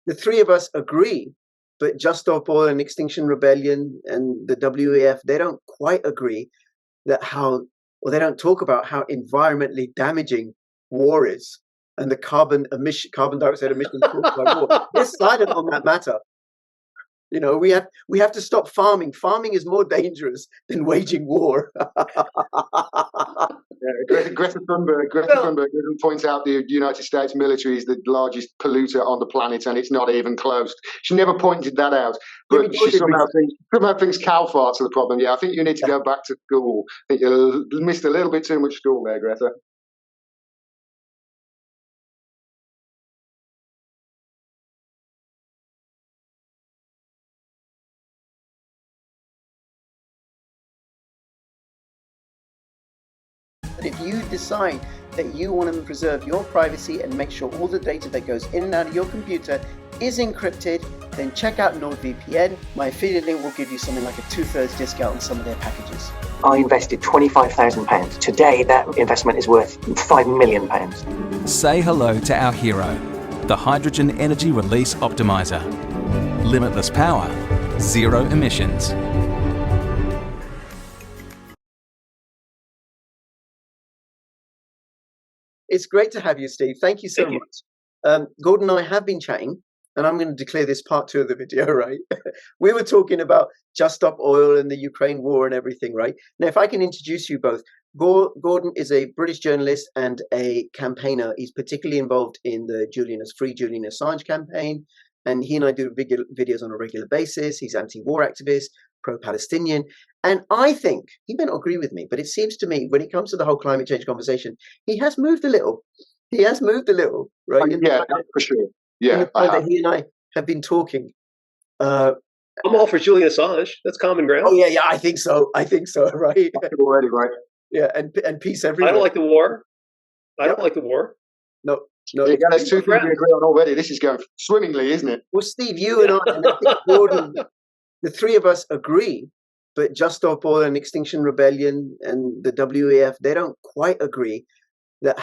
the three of us agree, but Just Stop Oil and Extinction Rebellion and the WEF, they don't quite agree that they don't talk about how environmentally damaging war is and the carbon dioxide emissions caused by war. They're silent on that matter. You know, we have to stop farming. Farming is more dangerous than waging war. Greta Thunberg points out the United States military is the largest polluter on the planet, and it's not even close. She never pointed that out, but she somehow thinks cow farts are the problem. Yeah, I think you need to go back to school. I think you missed a little bit too much school there, Greta. But if you decide that you want to preserve your privacy and make sure all the data that goes in and out of your computer is encrypted, then check out NordVPN. My affiliate link will give you something like a 2/3 discount on some of their packages. I invested £25,000. Today, that investment is worth £5 million. Say hello to our hero, the Hydrogen Energy Release Optimizer. Limitless power, zero emissions. It's great to have you, Steve. Thank you so much. Gordon and I have been chatting, and I'm going to declare this part 2 of the video, right? We were talking about Just Stop Oil and the Ukraine war and everything, right? Now, if I can introduce you both, Gordon is a British journalist and a campaigner. He's particularly involved in the Free Julian Assange campaign, and he and I do videos on a regular basis. He's anti-war activist, pro-Palestinian. And I think, he may not agree with me, but it seems to me when it comes to the whole climate change conversation, he has moved a little. He has moved a little, right? Yeah, for sure. Yeah, that he and I have been talking. I'm all for Julian Assange. That's common ground. Oh, yeah, I think so, right? Already, right? Yeah, and peace everywhere. I don't like the war. I don't like the war. No. There's 2 things we agree on already. This is going swimmingly, isn't it? Well, Steve, you and I think Gordon, the three of us agree, but Just Stop Oil and Extinction Rebellion and the WEF, they don't quite agree that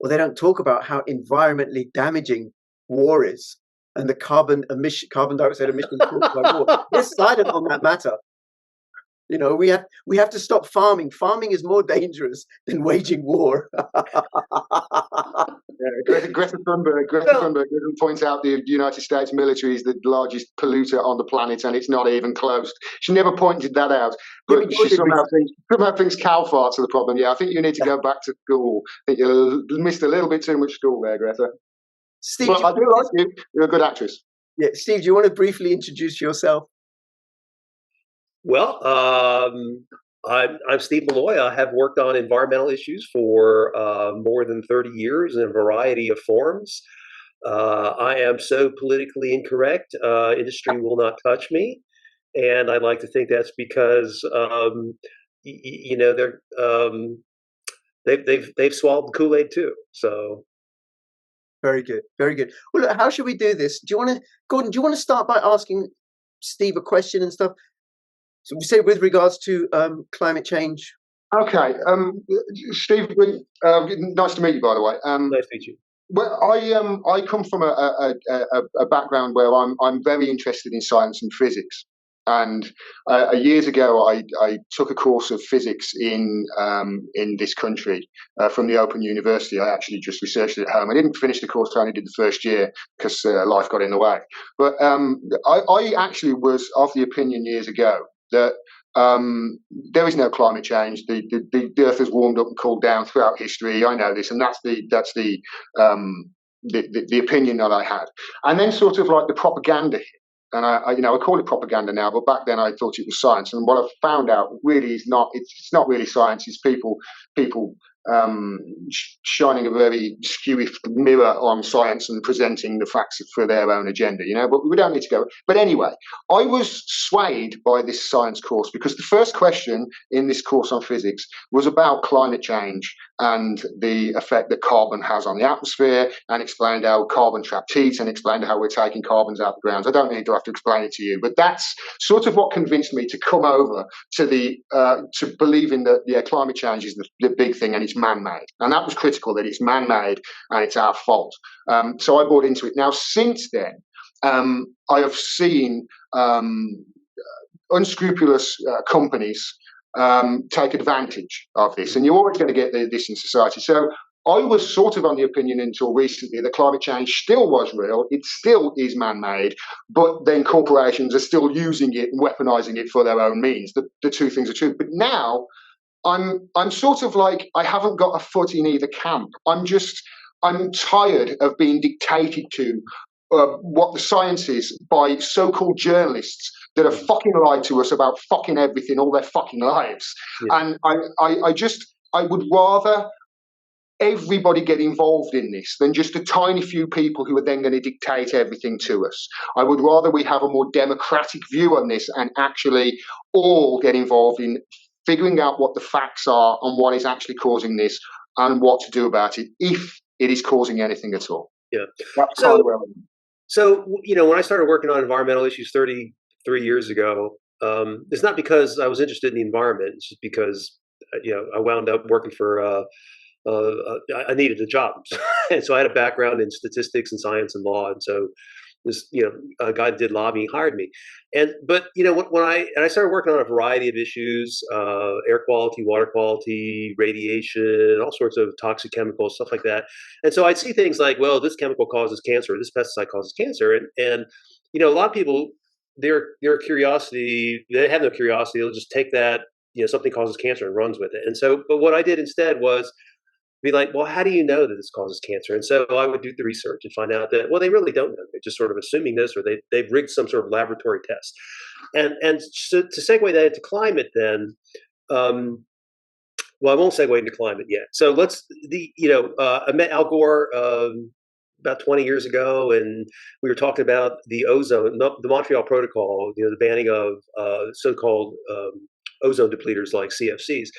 they don't talk about how environmentally damaging war is and the carbon dioxide emissions caused by war. They're silent on that matter. You know, we have to stop farming. Farming is more dangerous than waging war. Greta Thunberg points out the United States military is the largest polluter on the planet, and it's not even close. She never pointed that out, but she somehow thinks cow farts are the problem. Yeah, I think you need to go back to school. I think you missed a little bit too much school there, Greta. Steve, well, I do like you. You're a good actress. Yeah, Steve, do you want to briefly introduce yourself? Well, I'm Steve Milloy. I have worked on environmental issues for more than 30 years in a variety of forms. I am so politically incorrect, industry will not touch me. And I'd like to think that's because, they've swallowed the Kool-Aid too. So. Very good. Very good. Well, look, how should we do this? Gordon, do you want to start by asking Steve a question and stuff? So we say with regards to climate change. Okay, Steve, nice to meet you. By the way, nice to meet you. Well, I come from a background where I'm very interested in science and physics, and years ago I took a course of physics in this country from the Open University. I actually just researched it at home. I didn't finish the course; I only did the first year because life got in the way. But I actually was of the opinion years ago that there is no climate change. The Earth has warmed up and cooled down throughout history. I know this, and that's the opinion that I had. And then sort of like the propaganda hit, and I call it propaganda now, but back then I thought it was science. And what I've found out really is not. It's not really science. It's people shining a very skewy mirror on science and presenting the facts for their own agenda, but we don't need to go. But anyway, I was swayed by this science course because the first question in this course on physics was about climate change and the effect that carbon has on the atmosphere, and explained how carbon trapped heat, and explained how we're taking carbons out of the ground. I don't need to have to explain it to you, but that's sort of what convinced me to come over to to believing that climate change is the big thing, and it's man-made. And that was critical, that it's man-made and it's our fault. So I bought into it. Now, since then, I have seen unscrupulous companies take advantage of this, and you're always going to get this in society. So I was sort of on the opinion until recently that climate change still was real, it still is man-made, but then corporations are still using it and weaponizing it for their own means. The two things are true. But now I'm sort of like, I haven't got a foot in either camp. I'm tired of being dictated to what the science is by so-called journalists that have fucking lied to us about fucking everything all their fucking lives. Yeah. And I would rather everybody get involved in this than just a tiny few people who are then going to dictate everything to us. I would rather we have a more democratic view on this and actually all get involved in figuring out what the facts are and what is actually causing this and what to do about it, if it is causing anything at all. Yeah. That's so, you know, when I started working on environmental issues 33 years ago, it's not because I was interested in the environment. It's just because, you know, I wound up working for, I needed a job. And so I had a background in statistics and science and law. And so this, you know, a guy that did lobbying hired me. But, you know, when I started working on a variety of issues, air quality, water quality, radiation, all sorts of toxic chemicals, stuff like that. And so I'd see things like, well, this chemical causes cancer, this pesticide causes cancer. And you know, a lot of people, their curiosity, they have no curiosity. They'll just take that, you know, something causes cancer and runs with it. And so, but what I did instead was be like, well, how do you know that this causes cancer? And so I would do the research and find out that, well, they really don't know. They're just sort of assuming this, or they've rigged some sort of laboratory test. And so to segue that into climate then, well, I won't segue into climate yet. So I met Al Gore about 20 years ago, and we were talking about the ozone, the Montreal Protocol, you know, the banning of so-called ozone depleters like CFCs.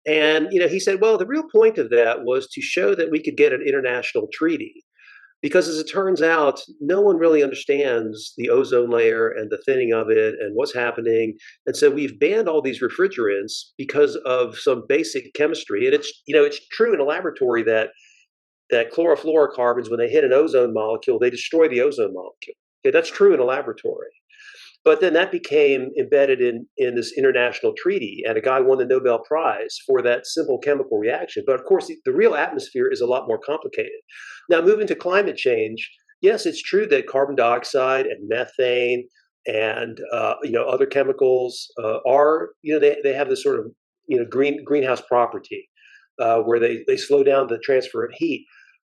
And, you know, he said, well, the real point of that was to show that we could get an international treaty, because as it turns out, no one really understands the ozone layer and the thinning of it and what's happening. And so we've banned all these refrigerants because of some basic chemistry. And it's, you know, it's true in a laboratory that chlorofluorocarbons, when they hit an ozone molecule, they destroy the ozone molecule. Okay, that's true in a laboratory. But then that became embedded in this international treaty, and a guy won the Nobel Prize for that simple chemical reaction. But of course, the real atmosphere is a lot more complicated. Now, moving to climate change, yes, it's true that carbon dioxide and methane and you know, other chemicals are, you know, they have this sort of, you know, greenhouse property where they slow down the transfer of heat.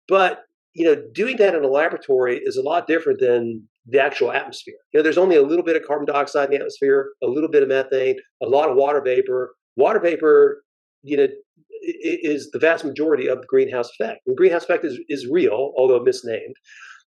But you know, doing that in a laboratory is a lot different than the actual atmosphere. You know, there's only a little bit of carbon dioxide in the atmosphere, a little bit of methane, a lot of water vapor. Water vapor, you know, is the vast majority of the greenhouse effect. The greenhouse effect is real, although misnamed.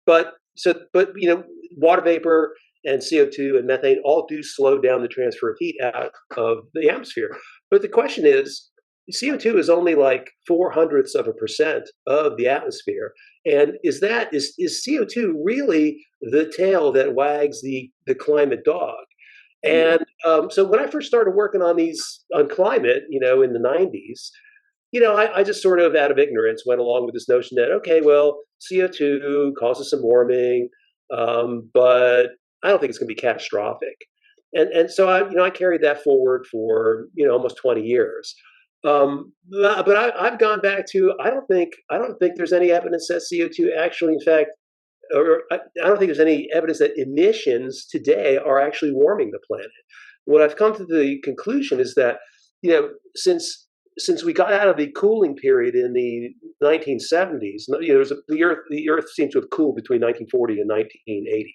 But you know, water vapor and CO2 and methane all do slow down the transfer of heat out of the atmosphere. But the question is, CO2 is only like 0.04% of the atmosphere. And is CO2 really the tail that wags the climate dog? And so when I first started working on climate, you know, in the 90s, you know, I just sort of out of ignorance went along with this notion that, okay, well, CO2 causes some warming, but I don't think it's going to be catastrophic. And so I carried that forward for, you know, almost 20 years. But I've gone back to, I don't think there's any evidence that CO2 actually, in fact, or I don't think there's any evidence that emissions today are actually warming the planet. What I've come to the conclusion is that, you know, since we got out of the cooling period in the 1970s, you know, the Earth seems to have cooled between 1940 and 1980.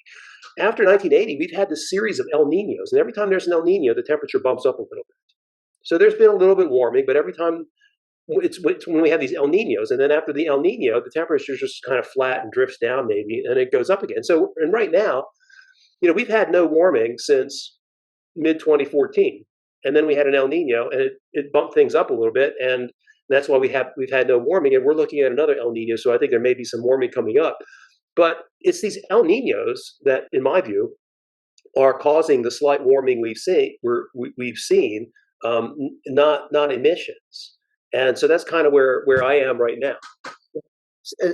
After 1980, we've had this series of El Niños, and every time there's an El Niño, the temperature bumps up a little bit. So there's been a little bit warming, but every time it's when we have these El Niños, and then after the El Niño, the temperature just kind of flat and drifts down maybe, and it goes up again. So, and right now, you know, we've had no warming since mid-2014, and then we had an El Niño, and it bumped things up a little bit, and that's why we've had no warming, and we're looking at another El Niño. So I think there may be some warming coming up, but it's these El Niños that, in my view, are causing the slight warming we've seen. Not emissions. And so that's kind of where I am right now.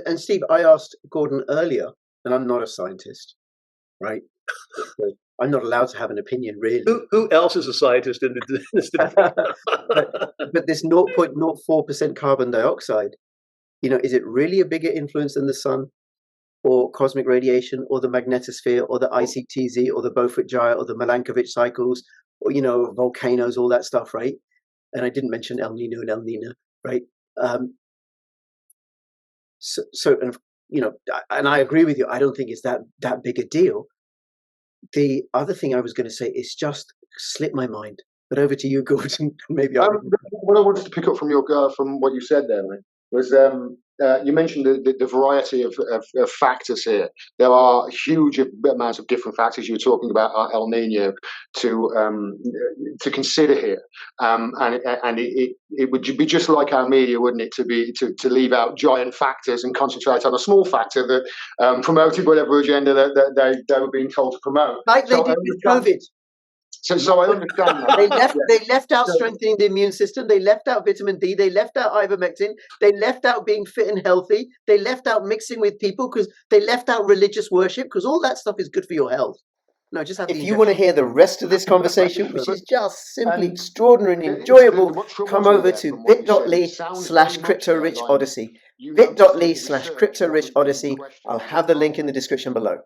And Steve, I asked Gordon earlier, and I'm not a scientist, right? So I'm not allowed to have an opinion, really. Who else is a scientist in this debate? But this 0.04% carbon dioxide, is it really a bigger influence than the sun, or cosmic radiation, or the magnetosphere, or the ICTZ, or the Beaufort Gyre, or the Milankovitch cycles, or volcanoes, all that stuff, right? And I didn't mention El Nino and El Nina, right? And I agree with you. I don't think it's that big a deal. The other thing I was going to say is just slipped my mind. But over to you, Gordon. Maybe what I wanted to pick up from what you said there, mate, was you mentioned the variety of factors here. There are huge amounts of different factors. You were talking about El Nino to consider here, and it would be just like our media, wouldn't it, to leave out giant factors and concentrate on a small factor that promoted whatever agenda that they were being told to promote. Like they did with COVID. So I understand that. They left out strengthening the immune system. They left out vitamin D. They left out ivermectin. They left out being fit and healthy. They left out mixing with people because they left out religious worship, because all that stuff is good for your health. No, just have. If you want to hear the rest of this conversation, which is just simply extraordinary and enjoyable, come over to bit.ly/CryptoRichOdyssey. bit.ly/CryptoRichOdyssey. I'll have the link in the description below.